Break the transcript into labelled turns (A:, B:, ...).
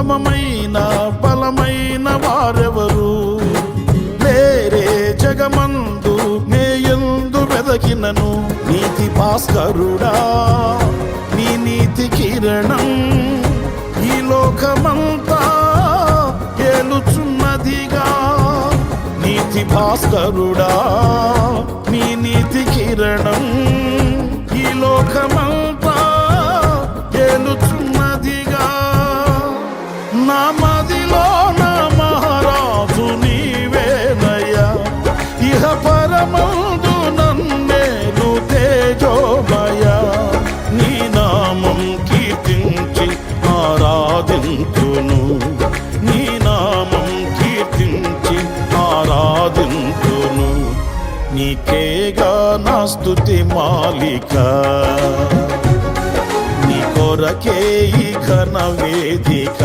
A: సమమైన బలమైన వారెవరు లేరే జగమందు నేయందు వెదకినను. నీతి భాస్కరుడా నీ నీతి కిరణం ఈ లోకమంతా ఏలుచున్నదిగా. నీతి భాస్కరుడా నీ నీతి కిరణం ఈ లోకమంతా ఏలుచున్నదిగా. నా మదిలో నా మహారాజు నీవేనయ్యా, ఇహ పరమందు నన్నేలు తేజోమయ. నీ నామం కీర్తించి ఆరాధింతును, నీ నామం కీర్తించి ఆరాధింతును. నీకేగా నా స్తుతి మాలిక, నీ కొరకే ఈ ఘన వేదిక.